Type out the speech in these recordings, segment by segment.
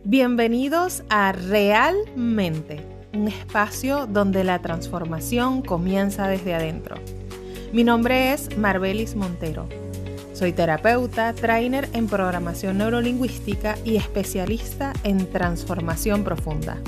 Bienvenidos a Realmente, un espacio donde la transformación comienza desde adentro. Mi nombre es Marbelis Montero. Soy terapeuta, trainer en programación neurolingüística y especialista en transformación profunda.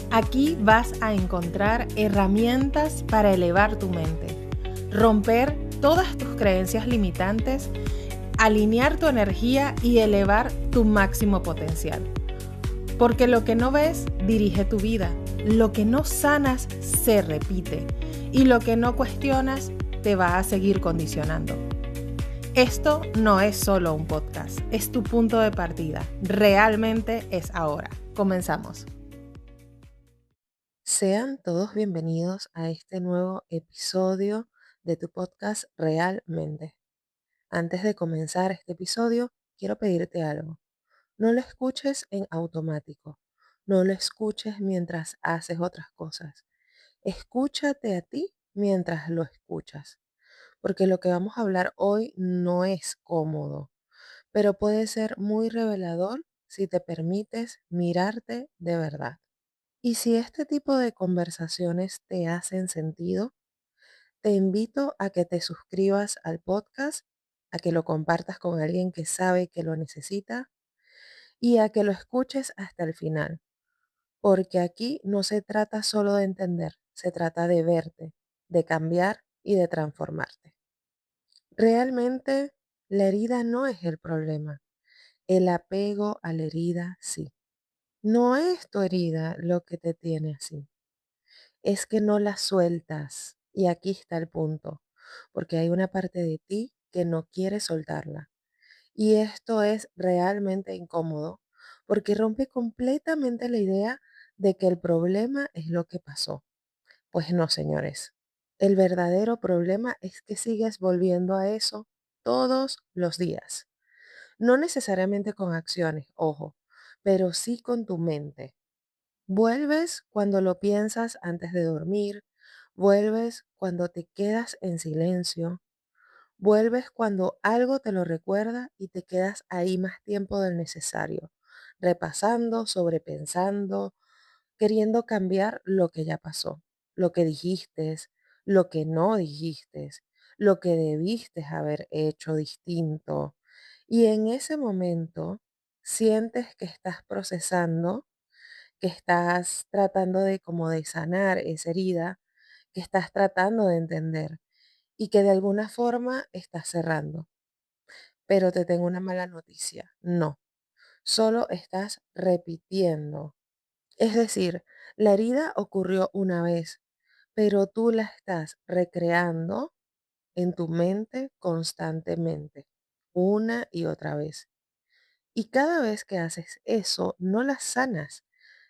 Aquí vas a encontrar herramientas para elevar tu mente, romper todas tus creencias limitantes, alinear tu energía y elevar tu máximo potencial. Porque lo que no ves dirige tu vida, lo que no sanas se repite y lo que no cuestionas te va a seguir condicionando. Esto no es solo un podcast, es tu punto de partida. Realmente es ahora. Comenzamos. Sean todos bienvenidos a este nuevo episodio de tu podcast Realmente. Antes de comenzar este episodio, quiero pedirte algo. No lo escuches en automático. No lo escuches mientras haces otras cosas. Escúchate a ti mientras lo escuchas. Porque lo que vamos a hablar hoy no es cómodo, pero puede ser muy revelador si te permites mirarte de verdad. Y si este tipo de conversaciones te hacen sentido, te invito a que te suscribas al podcast, a que lo compartas con alguien que sabe que lo necesita y a que lo escuches hasta el final, porque aquí no se trata solo de entender, se trata de verte, de cambiar y de transformarte. Realmente, la herida no es el problema, el apego a la herida sí. No es tu herida lo que te tiene así, es que no la sueltas. Y aquí está el punto, porque hay una parte de ti que no quiere soltarla. Y esto es realmente incómodo porque rompe completamente la idea de que el problema es lo que pasó. Pues no, señores. El verdadero problema es que sigues volviendo a eso todos los días. No necesariamente con acciones, ojo, pero sí con tu mente. Vuelves cuando lo piensas antes de dormir, vuelves cuando te quedas en silencio. Vuelves cuando algo te lo recuerda y te quedas ahí más tiempo del necesario, repasando, sobrepensando, queriendo cambiar lo que ya pasó, lo que dijiste, lo que no dijiste, lo que debiste haber hecho distinto. Y en ese momento sientes que estás procesando, que estás tratando de como de sanar esa herida, que estás tratando de entender y que de alguna forma estás cerrando. Pero te tengo una mala noticia. No, solo estás repitiendo. Es decir, la herida ocurrió una vez, pero tú la estás recreando en tu mente constantemente, una y otra vez. Y cada vez que haces eso, no la sanas.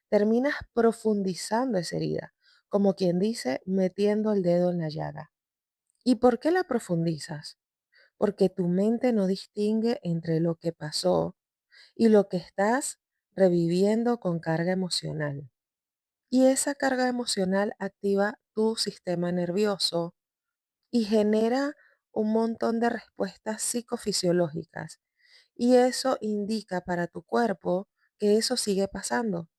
Terminas profundizando esa herida, como quien dice, metiendo el dedo en la llaga. ¿Y por qué la profundizas? Porque tu mente no distingue entre lo que pasó y lo que estás reviviendo con carga emocional. Y esa carga emocional activa tu sistema nervioso y genera un montón de respuestas psicofisiológicas. Y eso indica para tu cuerpo que eso sigue pasando,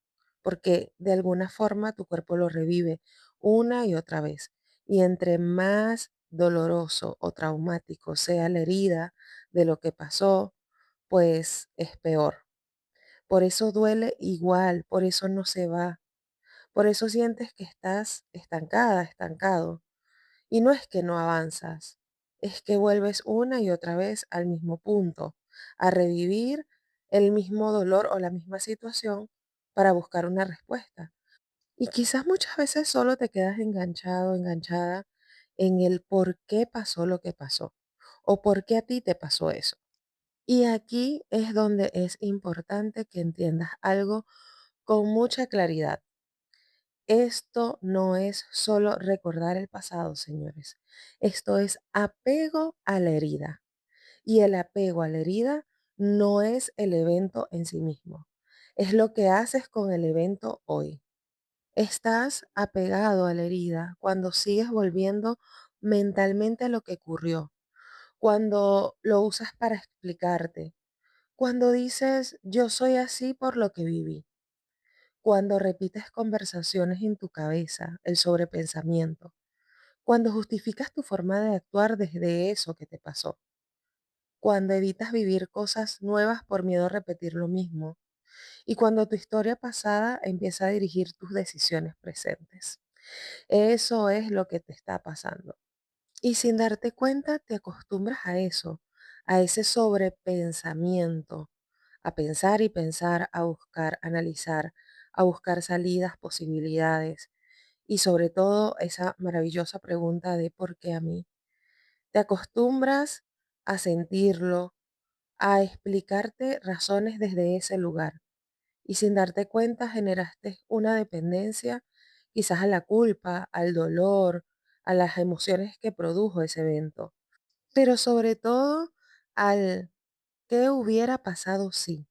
porque de alguna forma tu cuerpo lo revive una y otra vez. Y entre más doloroso o traumático sea la herida de lo que pasó, pues es peor. Por eso duele igual, por eso no se va, por eso sientes que estás estancada, estancado. Y no es que no avanzas, es que vuelves una y otra vez al mismo punto, a revivir el mismo dolor o la misma situación para buscar una respuesta. Y quizás muchas veces solo te quedas enganchado, enganchada en el por qué pasó lo que pasó o por qué a ti te pasó eso. Y aquí es donde es importante que entiendas algo con mucha claridad. Esto no es solo recordar el pasado, señores. Esto es apego a la herida. Y el apego a la herida no es el evento en sí mismo. Es lo que haces con el evento hoy. Estás apegado a la herida cuando sigues volviendo mentalmente a lo que ocurrió, cuando lo usas para explicarte, Cuando dices yo soy así por lo que viví. Cuando repites conversaciones en tu cabeza, el sobrepensamiento. Cuando justificas tu forma de actuar desde eso que te pasó. Cuando evitas vivir cosas nuevas por miedo a repetir lo mismo. Y cuando tu historia pasada empieza a dirigir tus decisiones presentes. Eso es lo que te está pasando. Y sin darte cuenta, te acostumbras a ese sobrepensamiento, a pensar y pensar, a buscar, analizar, a buscar salidas, posibilidades y sobre todo esa maravillosa pregunta de ¿por qué a mí? Te acostumbras a sentirlo, a explicarte razones desde ese lugar y sin darte cuenta generaste una dependencia quizás a la culpa, al dolor, a las emociones que produjo ese evento, pero sobre todo al qué hubiera pasado si,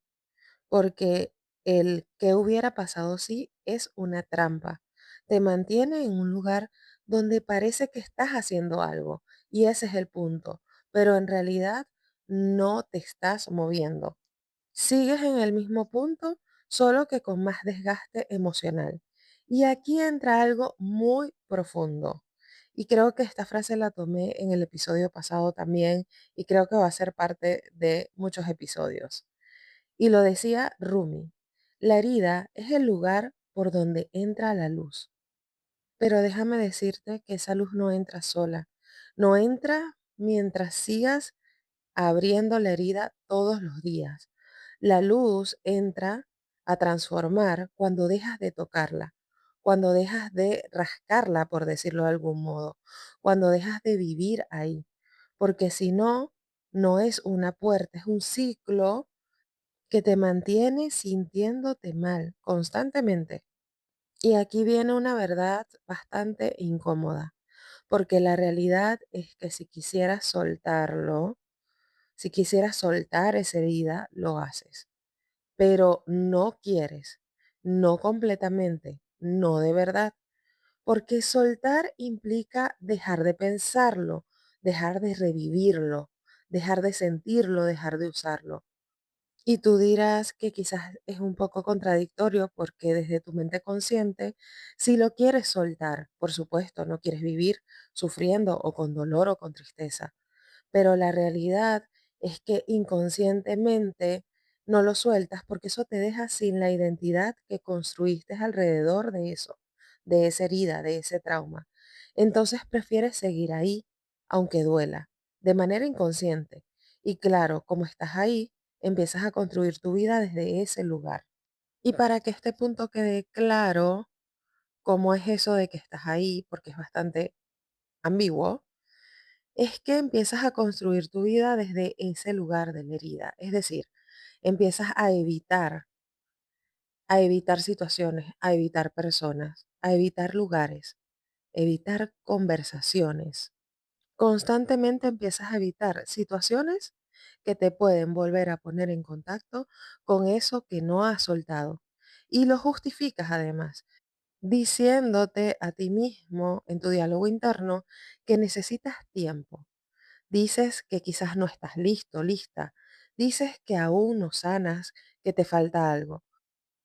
porque el qué hubiera pasado si es una trampa. Te mantiene en un lugar donde parece que estás haciendo algo y ese es el punto, pero en realidad no te estás moviendo. Sigues en el mismo punto, solo que con más desgaste emocional. Y aquí entra algo muy profundo. Y creo que esta frase la tomé en el episodio pasado también y creo que va a ser parte de muchos episodios. Y lo decía Rumi, la herida es el lugar por donde entra la luz. Pero déjame decirte que esa luz no entra sola, no entra mientras sigas abriendo la herida todos los días. La luz entra a transformar cuando dejas de tocarla, cuando dejas de rascarla, por decirlo de algún modo, cuando dejas de vivir ahí. Porque si no, no es una puerta, es un ciclo que te mantiene sintiéndote mal constantemente. Y aquí viene una verdad bastante incómoda, porque la realidad es que si quisieras soltarlo, si quisieras soltar esa herida, lo haces, pero no quieres, no completamente, no de verdad, porque soltar implica dejar de pensarlo, dejar de revivirlo, dejar de sentirlo, dejar de usarlo. Y tú dirás que quizás es un poco contradictorio porque desde tu mente consciente, si lo quieres soltar, por supuesto, no quieres vivir sufriendo o con dolor o con tristeza, pero la realidad es que inconscientemente no lo sueltas porque eso te deja sin la identidad que construiste alrededor de eso, de esa herida, de ese trauma. Entonces prefieres seguir ahí, aunque duela, de manera inconsciente. Y claro, como estás ahí, empiezas a construir tu vida desde ese lugar. Y para que este punto quede claro, cómo es eso de que estás ahí, porque es bastante ambiguo, es que empiezas a construir tu vida desde ese lugar de la herida. Es decir, empiezas a evitar situaciones, a evitar personas, a evitar lugares, evitar conversaciones. Constantemente empiezas a evitar situaciones que te pueden volver a poner en contacto con eso que no has soltado. Y lo justificas además, diciéndote a ti mismo en tu diálogo interno que necesitas tiempo. Dices que quizás no estás listo, lista. Dices que aún no sanas, que te falta algo.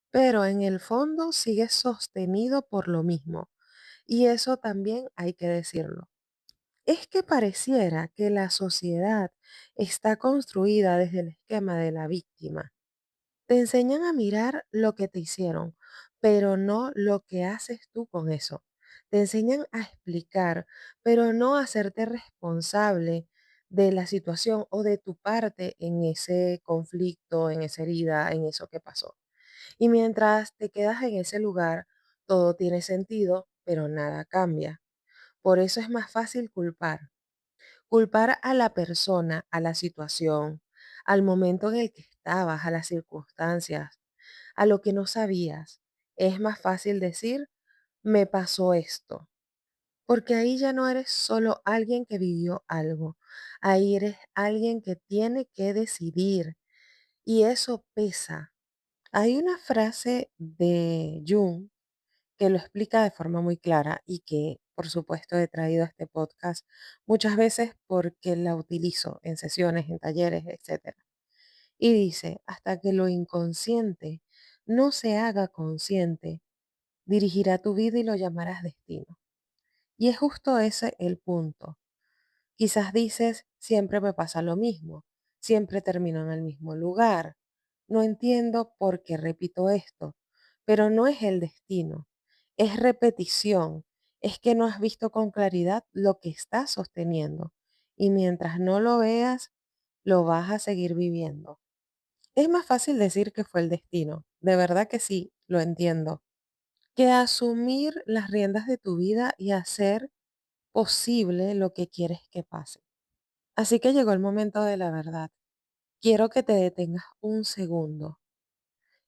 Pero en el fondo sigues sostenido por lo mismo. Y eso también hay que decirlo. Es que pareciera que la sociedad está construida desde el esquema de la víctima. Te enseñan a mirar lo que te hicieron, pero no lo que haces tú con eso. Te enseñan a explicar, pero no a hacerte responsable de la situación o de tu parte en ese conflicto, en esa herida, en eso que pasó. Y mientras te quedas en ese lugar, todo tiene sentido, pero nada cambia. Por eso es más fácil culpar. Culpar a la persona, a la situación, al momento en el que estabas, a las circunstancias, a lo que no sabías. Es más fácil decir, me pasó esto, porque ahí ya no eres solo alguien que vivió algo, ahí eres alguien que tiene que decidir y eso pesa. Hay una frase de Jung que lo explica de forma muy clara y que, por supuesto, he traído a este podcast muchas veces porque la utilizo en sesiones, en talleres, etcétera. Y dice, hasta que lo inconsciente no se haga consciente, dirigirá tu vida y lo llamarás destino. Y es justo ese el punto. Quizás dices, siempre me pasa lo mismo, siempre termino en el mismo lugar. No entiendo por qué repito esto, pero no es el destino, es repetición, es que no has visto con claridad lo que estás sosteniendo y mientras no lo veas, lo vas a seguir viviendo. Es más fácil decir que fue el destino, de verdad que sí, lo entiendo, que asumir las riendas de tu vida y hacer posible lo que quieres que pase. Así que llegó el momento de la verdad. Quiero que te detengas un segundo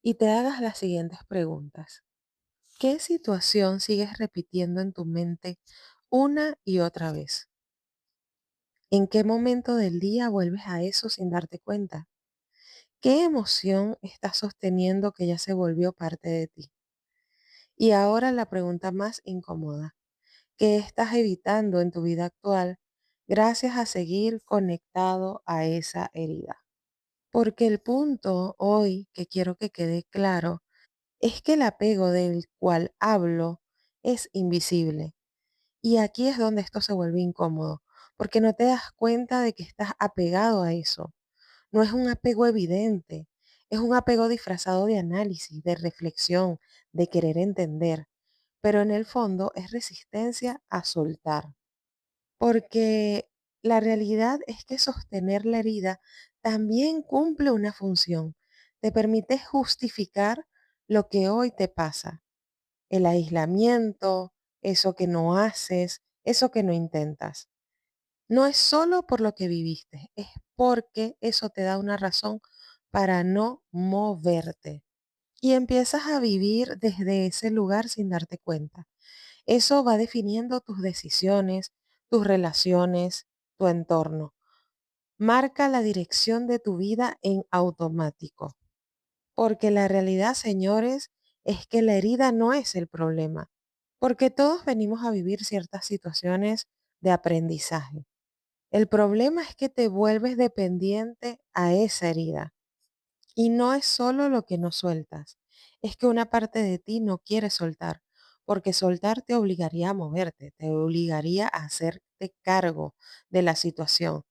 y te hagas las siguientes preguntas. ¿Qué situación sigues repitiendo en tu mente una y otra vez? ¿En qué momento del día vuelves a eso sin darte cuenta? ¿Qué emoción estás sosteniendo que ya se volvió parte de ti? Y ahora la pregunta más incómoda. ¿Qué estás evitando en tu vida actual gracias a seguir conectado a esa herida? Porque el punto hoy que quiero que quede claro es que el apego del cual hablo es invisible. Y aquí es donde esto se vuelve incómodo, porque no te das cuenta de que estás apegado a eso. No es un apego evidente, es un apego disfrazado de análisis, de reflexión, de querer entender, pero en el fondo es resistencia a soltar. Porque la realidad es que sostener la herida también cumple una función. Te permite justificar lo que hoy te pasa, el aislamiento, eso que no haces, eso que no intentas. No es solo por lo que viviste, es porque eso te da una razón para no moverte. Y empiezas a vivir desde ese lugar sin darte cuenta. Eso va definiendo tus decisiones, tus relaciones, tu entorno. Marca la dirección de tu vida en automático. Porque la realidad, señores, es que la herida no es el problema. Porque todos venimos a vivir ciertas situaciones de aprendizaje. El problema es que te vuelves dependiente a esa herida. Y no es solo lo que no sueltas, es que una parte de ti no quiere soltar, porque soltar te obligaría a moverte, te obligaría a hacerte cargo de la situación,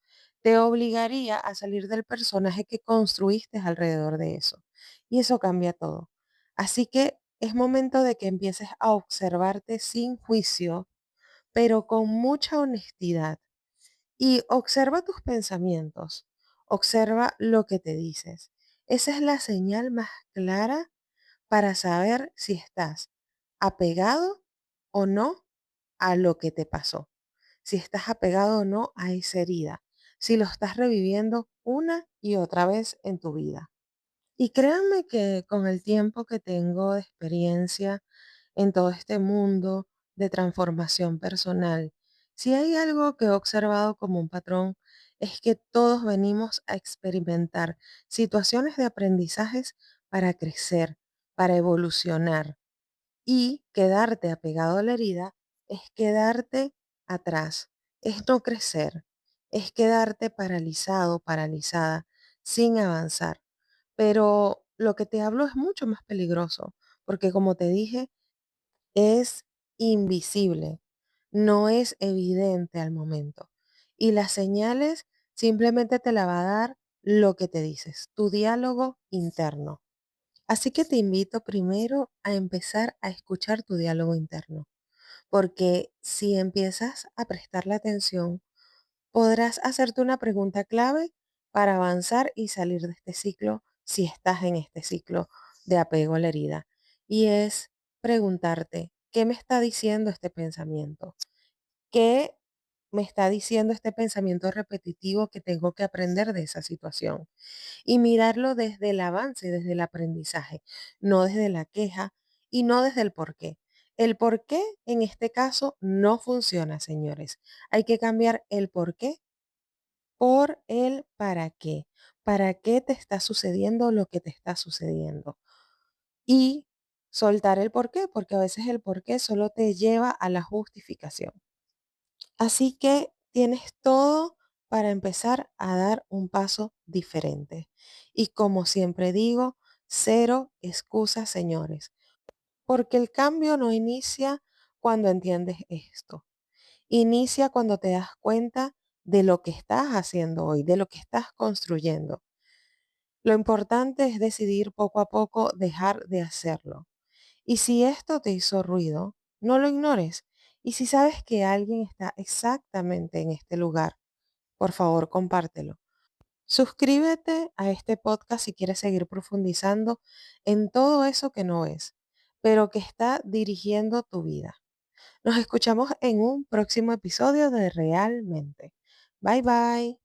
te obligaría a salir del personaje que construiste alrededor de eso. Y eso cambia todo. Así que es momento de que empieces a observarte sin juicio, pero con mucha honestidad y observa tus pensamientos, observa lo que te dices. Esa es la señal más clara para saber si estás apegado o no a lo que te pasó, si estás apegado o no a esa herida, si lo estás reviviendo una y otra vez en tu vida. Y créanme que con el tiempo que tengo de experiencia en todo este mundo de transformación personal, si hay algo que he observado como un patrón, es que todos venimos a experimentar situaciones de aprendizajes para crecer, para evolucionar. Y quedarte apegado a la herida es quedarte atrás, es no crecer, es quedarte paralizado, paralizada, sin avanzar. Pero lo que te hablo es mucho más peligroso, porque como te dije, es invisible, no es evidente al momento. Y las señales simplemente te la va a dar lo que te dices, tu diálogo interno. Así que te invito primero a empezar a escuchar tu diálogo interno, porque si empiezas a prestarle atención, podrás hacerte una pregunta clave para avanzar y salir de este ciclo si estás en este ciclo de apego a la herida. Y es preguntarte, ¿qué me está diciendo este pensamiento? ¿Qué me está diciendo este pensamiento repetitivo que tengo que aprender de esa situación? Y mirarlo desde el avance, desde el aprendizaje, no desde la queja y no desde el por qué. El por qué en este caso no funciona, señores. Hay que cambiar el por qué por el para qué. ¿Para qué te está sucediendo lo que te está sucediendo? Y soltar el por qué, porque a veces el por qué solo te lleva a la justificación. Así que tienes todo para empezar a dar un paso diferente. Y como siempre digo, cero excusas, señores, porque el cambio no inicia cuando entiendes esto. Inicia cuando te das cuenta de lo que estás haciendo hoy, de lo que estás construyendo. Lo importante es decidir poco a poco dejar de hacerlo. Y si esto te hizo ruido, no lo ignores. Y si sabes que alguien está exactamente en este lugar, por favor, compártelo. Suscríbete a este podcast si quieres seguir profundizando en todo eso que no es, pero que está dirigiendo tu vida. Nos escuchamos en un próximo episodio de Realmente. Bye bye.